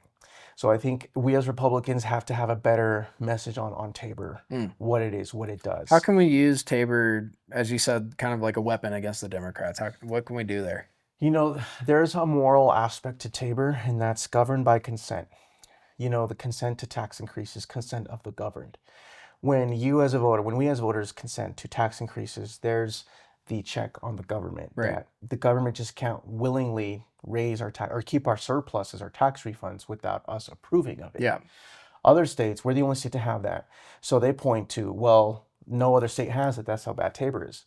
So I think we as Republicans have to have a better message on Tabor, what it is, what it does.
How can we use Tabor, as you said, kind of like a weapon against the Democrats? What can we do there?
There's a moral aspect to Tabor, and that's governed by consent. The consent to tax increases, consent of the governed. When we as voters consent to tax increases, there's the check on the government.
Right.
That the government just can't willingly raise our tax or keep our surplus as our tax refunds without us approving of it.
Yeah.
Other states, we're the only state to have that. So they point to, well, no other state has it. That's how bad Tabor is.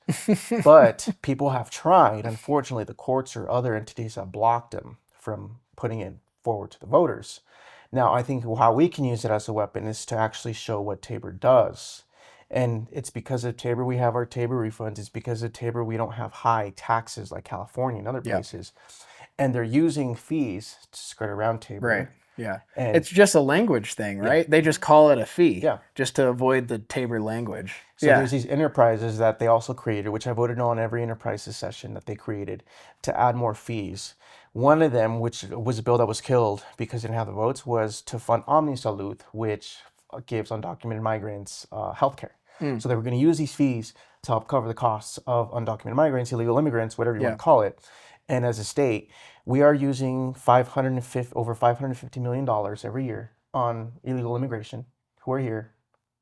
But people have tried. Unfortunately, the courts or other entities have blocked them from putting it forward to the voters. Now, I think how we can use it as a weapon is to actually show what Tabor does. And it's because of Tabor we have our Tabor refunds. It's because of Tabor we don't have high taxes like California and other places. And they're using fees to skirt around Tabor.
Right. Yeah.
And
it's just a language thing, right? They just call it a fee.
Yeah.
Just to avoid the Tabor language.
So there's these enterprises that they also created, which I voted on every enterprises session that they created to add more fees. One of them, which was a bill that was killed because it didn't have the votes, was to fund OmniSalud, which gives undocumented migrants health care. So they were going to use these fees to help cover the costs of undocumented migrants, illegal immigrants, whatever you want to call it. And as a state, we are using over $550 million every year on illegal immigration who are here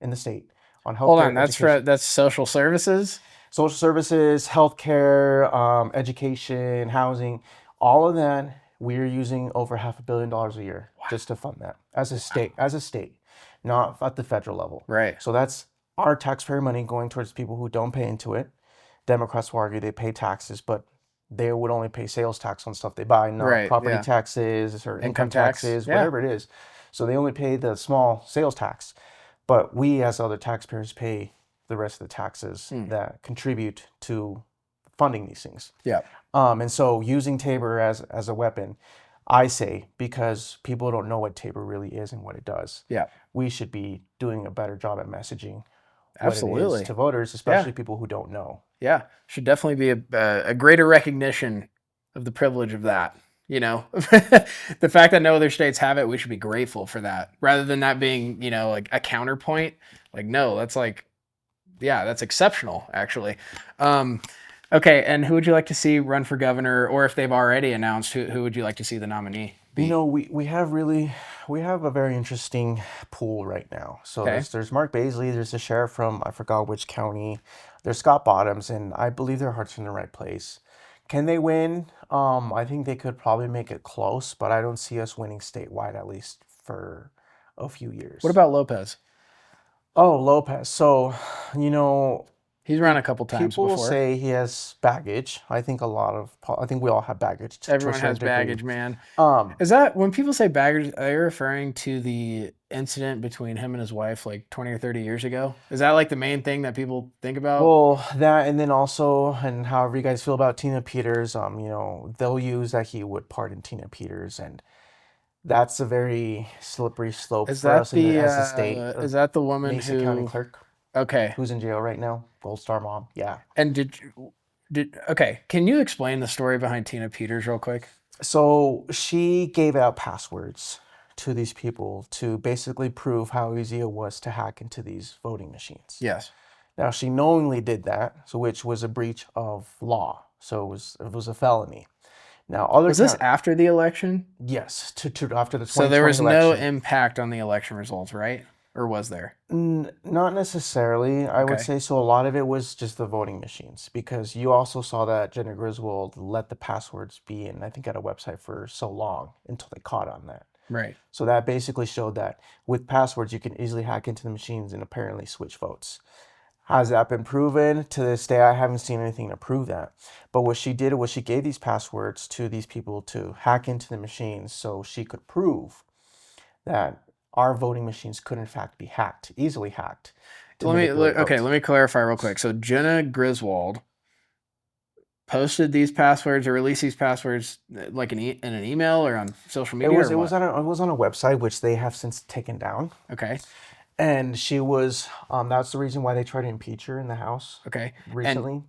in the state on healthcare.
Hold on, that's social services?
Social services, healthcare, education, housing, all of that. We're using over $500 million a year just to fund that as a state, not at the federal level.
Right.
So that's our taxpayer money going towards people who don't pay into it. Democrats will argue they pay taxes, but they would only pay sales tax on stuff they buy, not property taxes or income taxes, whatever it is. So they only pay the small sales tax. But we as other taxpayers pay the rest of the taxes that contribute to funding these things.
Yeah.
And so using Tabor as a weapon, I say, because people don't know what Tabor really is and what it does.
Yeah.
We should be doing a better job at messaging
Absolutely.
what it is to voters, especially people who don't know.
Yeah. Should definitely be a greater recognition of the privilege of that. The fact that no other states have it, we should be grateful for that rather than that being, like a counterpoint. Like, no, that's that's exceptional, actually. Okay. And who would you like to see run for governor, or if they've already announced, who would you like to see the nominee be?
We have a very interesting pool right now. So there's Mark Baisley, there's the sheriff from, I forgot which county, there's Scott Bottoms, and I believe their heart's in the right place. Can they win? I think they could probably make it close, but I don't see us winning statewide, at least for a few years.
What about Lopez?
Oh, Lopez. So,
he's run a couple times
people
before.
Say he has baggage. I think we all have baggage.
Everyone has baggage, man. Is that, when people say baggage, are they referring to the incident between him and his wife like 20 or 30 years ago? Is that like the main thing that people think about?
Well, that, and then also, and however you guys feel about Tina Peters, they'll use that he would pardon Tina Peters, and that's a very slippery slope for us as a state.
Is that the woman
Mesa County clerk?
Okay.
Who's in jail right now? Gold Star mom. Yeah.
And can you explain the story behind Tina Peters real quick?
So she gave out passwords to these people to basically prove how easy it was to hack into these voting machines.
Yes.
Now she knowingly did that, which was a breach of law. So it was a felony. Now, other
Was this
count,
after the election?
yes, to after the
So there
2020
was no
election.
impact on the election results, right? Or was there?
Not necessarily, I would
Okay.
say. So a lot of it was just the voting machines because you also saw that Jenna Griswold let the passwords be in, I think, at a website for so long until they caught on that.
Right.
So that basically showed that with passwords, you can easily hack into the machines and apparently switch votes. Has that been proven? To this day, I haven't seen anything to prove that. But what she did was she gave these passwords to these people to hack into the machines so she could prove that our voting machines could in fact be hacked, easily hacked, to manipulate
Okay,
votes.
let me clarify real quick. So Jenna Griswold posted these passwords or released these passwords like in an email or on social
It
media
was
or
it was
what?
on a, it was on a website which they have since taken down,
Okay.
and she was that's the reason why they tried to impeach her in the House
Okay. And
recently.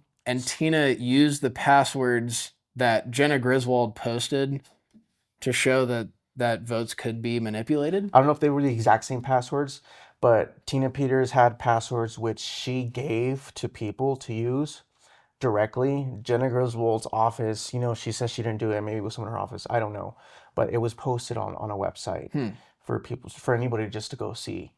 Tina used the passwords that Jenna Griswold posted to show that votes could be manipulated.
I don't know if they were the exact same passwords, but Tina Peters had passwords which she gave to people to use directly. Jenna Griswold's office, she says she didn't do it. Maybe it was someone in her office. I don't know. But it was posted on a website
Hmm.
for anybody just to go see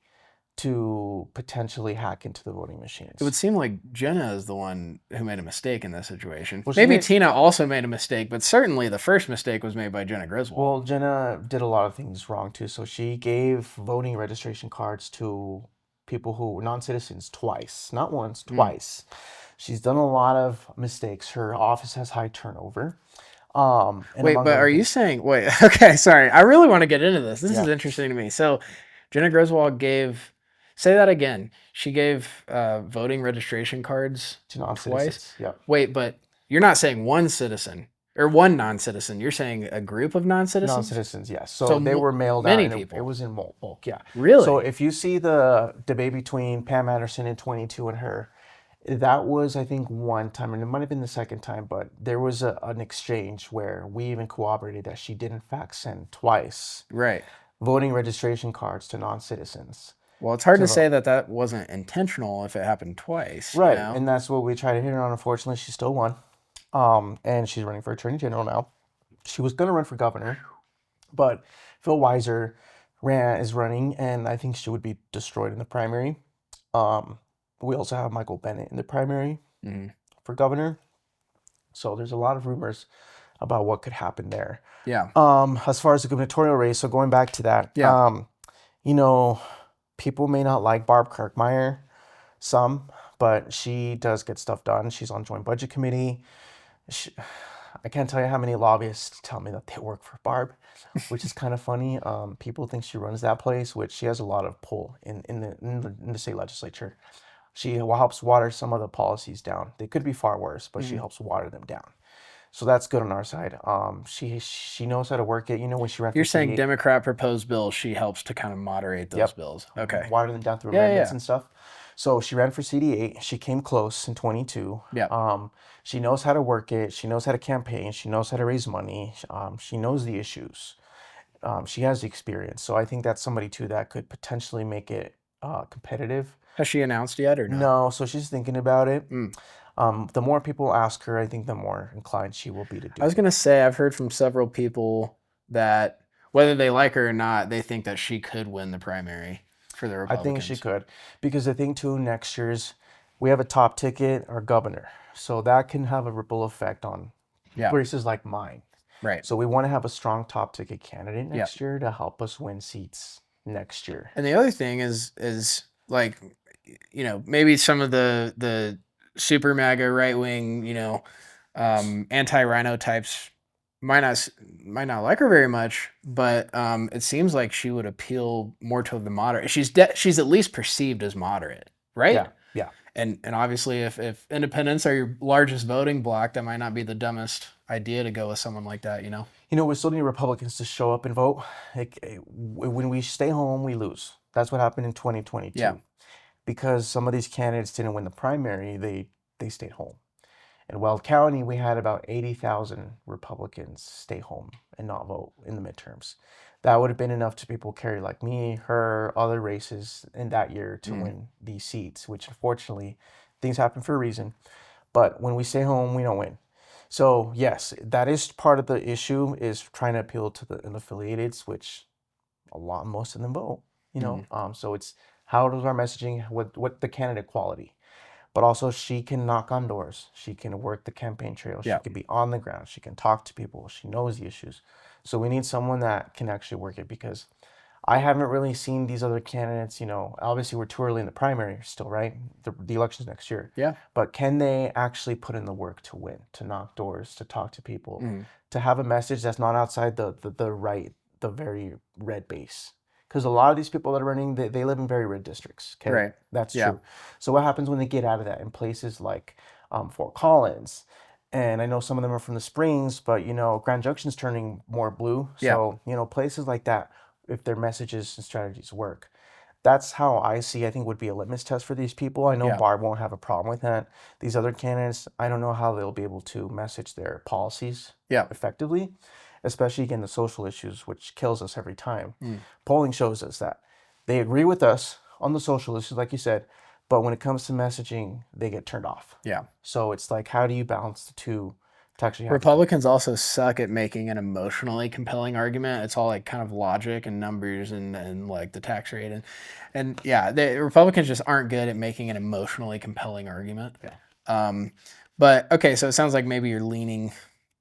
to potentially hack into the voting
It would
machines.
seem like Jenna is the one who made a mistake in this situation.
Well, she
Maybe
made
Tina also made a mistake, but certainly the first mistake was made by Jenna Griswold.
well, Jenna did a lot of things wrong too. So she gave voting registration cards to people who were non-citizens twice, not once,
Hmm.
twice. She's done a lot of mistakes. Her office has high turnover, and
Wait,
among
but
other
are you
things.
saying, wait, okay, sorry. I really want to get into this. This is
Yeah,
interesting to me. So, Jenna Griswold gave, say that again. She gave voting registration cards
to
twice.
non-citizens. Yep.
Wait, but you're not saying one citizen or one non citizen. You're saying a group of non citizens?
Non-citizens, yes.
So,
So they were mailed out,
many
and it
people.
was in bulk, yeah. So
Really?
if you see the debate between Pam Anderson in 22 and her, that was, I think, one time, and it might have been the second time, but there was an exchange where we even corroborated that she did in fact send twice
Right.
voting registration cards to non-citizens
Well, it's hard
to
to say
vote.
that that wasn't intentional if it happened twice, you
Right,
know?
and that's what we tried to hit her on. Unfortunately, she still won, and she's running for attorney general now. She was going to run for governor, but Phil Weiser is running, and I think she would be destroyed in the primary. Um, we also have Michael Bennett in the primary
Hmm.
for governor. So there's a lot of rumors about what could happen there.
Yeah.
As far as the gubernatorial race, so going back to that,
Yeah.
you know, people may not like Barb Kirkmeyer, some, but she does get stuff done. She's on Joint Budget Committee. She, I can't tell you how many lobbyists tell me that they work for Barb, which is kind of funny. People think she runs that place, which she has a lot of pull in the state legislature. She helps water some of the policies down. They could be far worse, but she
Hmm.
helps water them down. So that's good on our side. She knows how to work it. When she ran
You're
for
saying
CD8,
Democrat proposed bills, she helps to kind of moderate those
yep,
bills. Okay.
water them down through
Yeah,
amendments
yeah,
and stuff. So she ran for CD8. She came close in 22.
yeah.
She knows how to work it. She knows how to campaign. She knows how to raise money. She knows the issues. She has the experience. So I think that's somebody too that could potentially make it competitive.
Has she announced yet or no?
No, so she's thinking about it.
Mm.
The more people ask her, I think the more inclined she will be to
I
do
was
it.
gonna say I've heard from several people that whether they like her or not, they think that she could win the primary for the
I think she
Republicans.
could, because I think too next year's we have a top ticket or governor, so that can have a ripple effect on
Yeah.
races like mine.
Right.
So we want to have a strong top ticket candidate
Yeah.
next year to help us win seats next year.
And the other thing is like, maybe some of the super MAGA right wing, anti Rhino types might not might not like her very much, but it seems like she would appeal more to the moderate. She's at least perceived as moderate, right?
Yeah, yeah.
And obviously, if independents are your largest voting bloc, that might not be the dumbest idea to go with someone like that, you know?
We still need Republicans to show up and vote. When we stay home, we lose. That's what happened in
Yeah.
2022. Because some of these candidates didn't win the primary, they stayed home. In Weld County, we had about 80,000 Republicans stay home and not vote in the midterms. That would have been enough to people carry like me, her, other races in that year to
Mm.
win these seats, which unfortunately things happen for a reason. But when we stay home, we don't win. So yes, that is part of the issue is trying to appeal to the unaffiliateds, which most of them vote.
Mm,
So it's how does our messaging what the candidate quality, but also she can knock on doors, she can work the campaign trail, she
yeah.
can be on the ground, she can talk to people, she knows the issues. So we need someone that can actually work it because I haven't really seen these other candidates. Obviously we're too early in the primary still, right? The election's next year.
Yeah.
But can they actually put in the work to win, to knock doors, to talk to people,
Mm,
to have a message that's not outside the very red base? Because a lot of these people that are running, they live in very red districts. Okay,
right.
that's
Yeah.
true. So what happens when they get out of that in places like Fort Collins? And I know some of them are from the Springs, but Grand Junction's turning more blue.
Yeah.
So places like that, if their messages and strategies work. That's how I think would be a litmus test for these people. I know
Yeah.
Barb won't have a problem with that. These other candidates, I don't know how they'll be able to message their policies
Yeah.
effectively, especially again the social issues, which kills us every time.
Mm,
Polling shows us that they agree with us on the social issues, like you said, but when it comes to messaging, they get turned off.
yeah.
So it's like, how do you balance the two to actually have it?
Republicans also suck at making an emotionally compelling argument. It's all like kind of logic and numbers and like the tax rate and yeah, the Republicans just aren't good at making an emotionally compelling argument.
Yeah.
Um, but okay, so it sounds like maybe you're leaning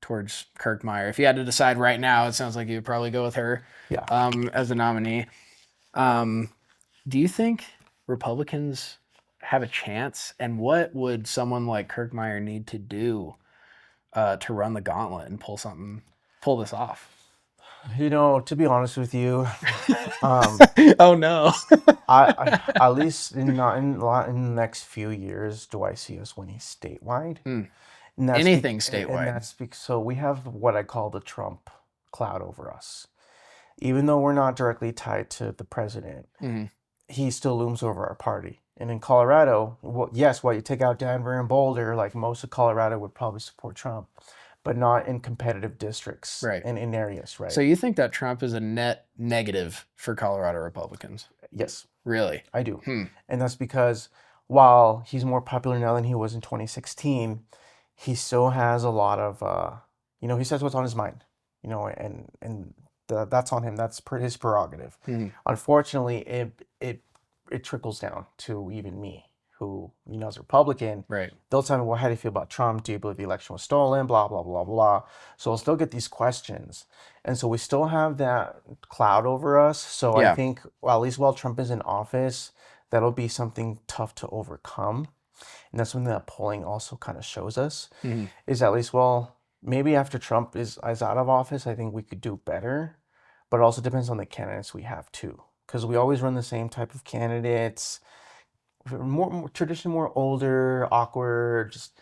towards Kirkmeyer. If you had to decide right now, it sounds like you would probably go with her
Yeah.
as a nominee. Um, do you think Republicans have a chance? And what would someone like Kirkmeyer need to do to run the gauntlet and pull this off?
To be honest with you, um,
Oh no.
at least in the next few years, do I see us winning statewide?
Hmm.
And
Anything
and
statewide.
that's because so we have what I call the Trump cloud over us. Even though we're not directly tied to the president,
Hmm.
he still looms over our party. And in Colorado, well, yes, while you take out Denver and Boulder, like most of Colorado would probably support Trump, but not in competitive districts
Right.
and in areas,
So
right?
you think that Trump is a net negative for Colorado Republicans?
Yes,
Really?
I do.
Hmm.
And that's because while he's more popular now than he was in 2016, he still has a lot of, he says what's on his mind, and that's on him. That's his prerogative.
Hmm.
Unfortunately, it trickles down to even me, who, as a Republican,
Right.
they'll tell me, well, how do you feel about Trump? Do you believe the election was stolen? Blah, blah, blah, blah. So I'll still get these questions. And so we still have that cloud over us. So I
Yeah.
think, well, at least while Trump is in office, that'll be something tough to overcome. And that's something that polling also kind of shows us
Hmm.
is at least, well, maybe after Trump is out of office, I think we could do better. But it also depends on the candidates we have too. Because we always run the same type of candidates, more tradition, more older, awkward, just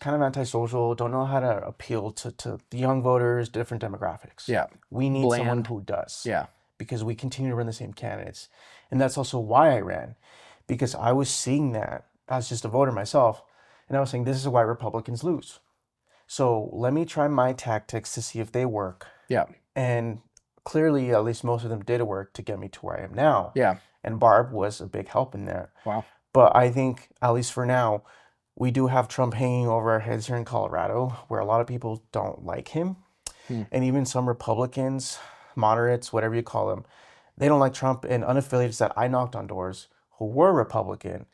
kind of antisocial, don't know how to appeal to the young voters, different demographics.
Yeah.
We need someone
Bland.
who does
Yeah.
because we continue to run the same candidates. And that's also why I ran, because I was seeing that as just a voter myself. And I was saying, this is why Republicans lose. So let me try my tactics to see if they work.
Yeah.
And clearly, at least most of them did work to get me to where I am now.
Yeah.
And Barb was a big help in that.
Wow.
But I think, at least for now, we do have Trump hanging over our heads here in Colorado, where a lot of people don't like him.
Hmm.
And even some Republicans, moderates, whatever you call them, they don't like Trump. And unaffiliates that I knocked on doors who were Republican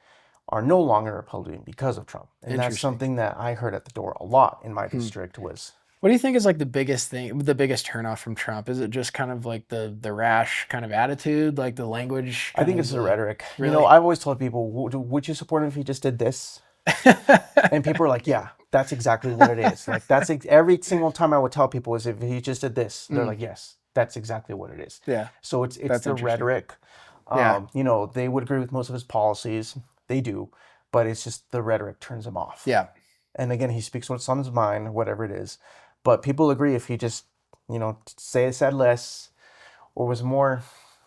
are no longer Republican because of Trump. And that's
Interesting.
something that I heard at the door a lot in my
Hmm.
district was,
What do you think is like the biggest thing, the biggest turnoff from Trump? Is it just kind of like the rash kind of attitude, like the language,
I
kind
think
of
it's the rhetoric.
really?
I've always told people, would you support him if he just did this? And people are like, yeah, that's exactly what it is. Like every single time I would tell people is if he just did this, they're like, yes, that's exactly what it is.
Yeah,
So it's
that's
the
interesting.
rhetoric.
Yeah,
They would agree with most of his policies. They do, but it's just the rhetoric turns him off.
yeah,
And again, he speaks what's on his mind, whatever it is. But people agree if he just, said less or was more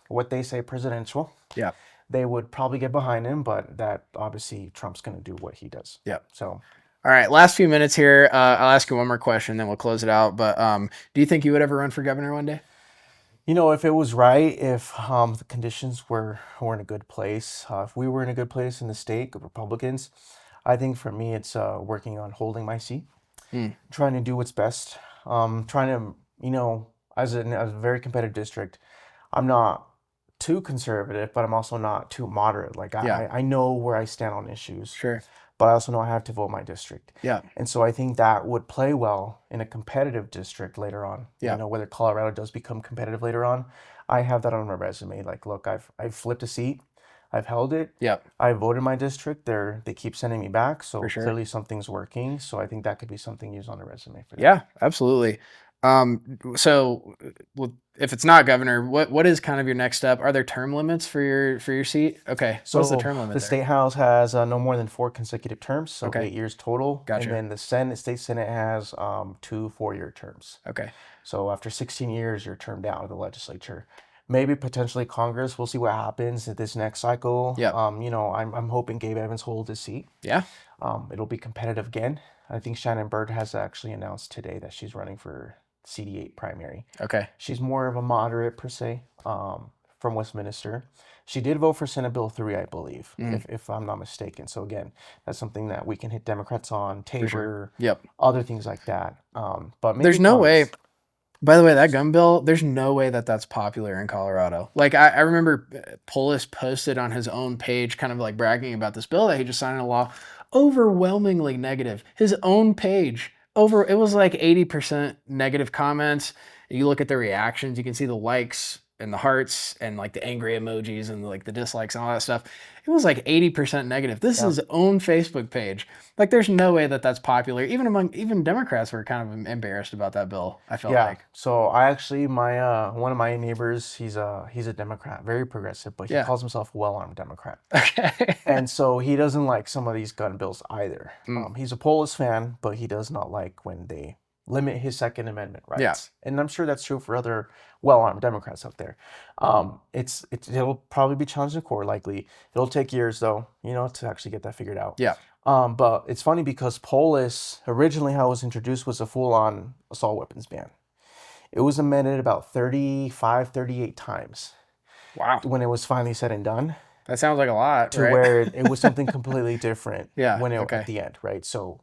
what they say presidential,
yeah,
they would probably get behind him, but that obviously Trump's going to do what he does.
yeah.
So,
All right, last few minutes here. I'll ask you one more question, then we'll close it out. But do you think you would ever run for governor one day?
if it was right, if the conditions were in a good place, if we were in a good place in the state, good Republicans, I think for me it's working on holding my seat. trying to do what's best. Trying to, as a very competitive district, I'm not too conservative, but I'm also not too moderate. Like
Yeah.
I know where I stand on issues,
Sure.
but I also know I have to vote my district.
Yeah.
And so I think that would play well in a competitive district later on.
Yeah.
Whether Colorado does become competitive later on, I have that on my resume. Like, look, I've flipped a seat, I've held it,
Yeah.
I voted my district. They keep sending me back, so
For sure.
clearly something's working. So I think that could be something used on a resume for that.
Yeah, absolutely. So if it's not governor, what is kind of your next step? Are there term limits for your seat? Okay.
So
What's the term limit
the
there?
state house has no more than 4 consecutive terms, so
Okay.
8 years total.
Gotcha.
And then the state senate has 2 4-year terms.
Okay.
So after 16 years, you're termed out of the legislature. Maybe potentially Congress. We'll see what happens at this next cycle.
Yep.
I'm hoping Gabe Evans holds his seat.
Yeah.
It'll be competitive again. I think Shannon Byrd has actually announced today that she's running for CD8 primary.
Okay.
She's more of a moderate per se, from Westminster. She did vote for Senate Bill 3, I believe, if I'm not mistaken. So again, that's something that we can hit Democrats on, Tabor,
sure. Yep.
other things like that. But maybe
There's no
Congress.
way. By the way, that gun bill, there's no way that that's popular in Colorado. Like, I remember Polis posted on his own page kind of like bragging about this bill that he just signed into law. Overwhelmingly negative. His own page. It was like 80% negative comments. You look at the reactions, you can see the likes and the hearts and like the angry emojis and like the dislikes and all that stuff. It was like 80% negative. This is his own Facebook page. Like, there's no way that that's popular. Even Democrats were kind of embarrassed about that bill, I felt like.
So I actually, my one of my neighbors, he's a Democrat, very progressive, but he calls himself a well-armed Democrat.
Okay.
And so he doesn't like some of these gun bills either. He's a Polis fan, but he does not like when they limit his Second Amendment rights.
Yeah.
And I'm sure that's true for other well-armed Democrats out there. It'll probably be challenged in court, likely. It'll take years, though, to actually get that figured out.
Yeah.
But it's funny because Polis, originally how it was introduced was a full-on assault weapons ban. It was amended about 35, 38 times.
Wow.
When it was finally said and done.
That sounds like a lot,
to
right?
where it was something completely different
okay.
at the end, right? So,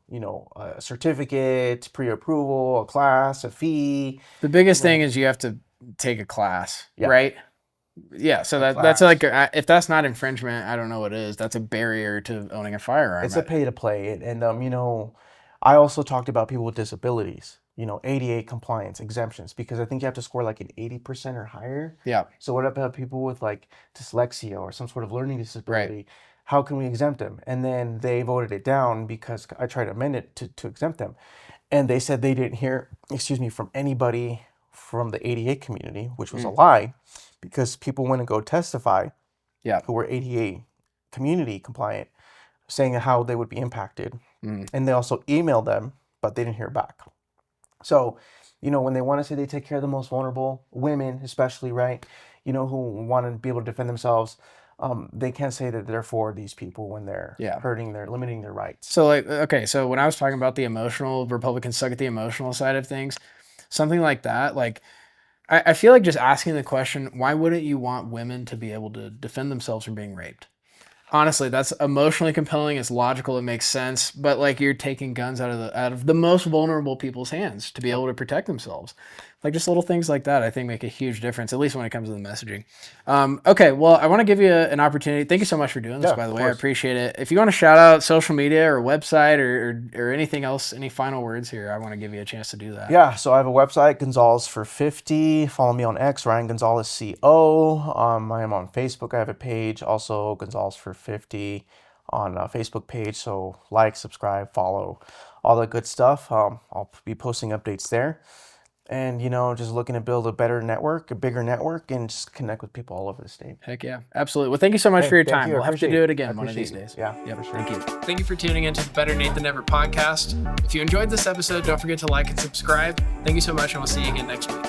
a certificate, pre-approval, a class, a fee.
The biggest thing is you have to take a class, right? Yeah, so that's like, if that's not infringement, I don't know what is. That's a barrier to owning a firearm.
It's a pay to play. And, I also talked about people with disabilities, ADA compliance, exemptions, because I think you have to score like an 80% or higher.
Yeah.
So what about people with like dyslexia or some sort of learning disability? Right. How can we exempt them? And then they voted it down because I tried to amend it to exempt them. And they said they didn't hear, from anybody from the ADA community, which was a lie, because people went and go testify who were ADA community compliant, saying how they would be impacted. And they also emailed them, but they didn't hear back. So, when they want to say they take care of the most vulnerable, women especially, right, who want to be able to defend themselves, they can't say that they're for these people when they're limiting their rights.
So so when I was talking about the emotional, Republicans suck at the emotional side of things, something like that, like, I feel like just asking the question, why wouldn't you want women to be able to defend themselves from being raped? Honestly, that's emotionally compelling. It's logical. It makes sense. But like, you're taking guns out of the most vulnerable people's hands to be able to protect themselves. Like, just little things like that, I think, make a huge difference, at least when it comes to the messaging. Okay, well, I want to give you an opportunity. Thank you so much for doing this, by the way. I appreciate it. If you want to shout out social media or website or anything else, any final words here, I want to give you a chance to do that.
Yeah, so I have a website, Gonzalez for 50. Follow me on X, Ryan Gonzalez CO. I am on Facebook. I have a page, also Gonzalez for 50 on a Facebook page. So like, subscribe, follow, all that good stuff. I'll be posting updates there. And, just looking to build a better network, a bigger network, and just connect with people all over the state.
Heck yeah. Absolutely. Well, thank you so much for your time. We'll have to do it again one of these days.
Yeah.
Yep. Thank you. Thank you for tuning in to the Better Nate Than Ever podcast. If you enjoyed this episode, don't forget to like and subscribe. Thank you so much, and we'll see you again next week.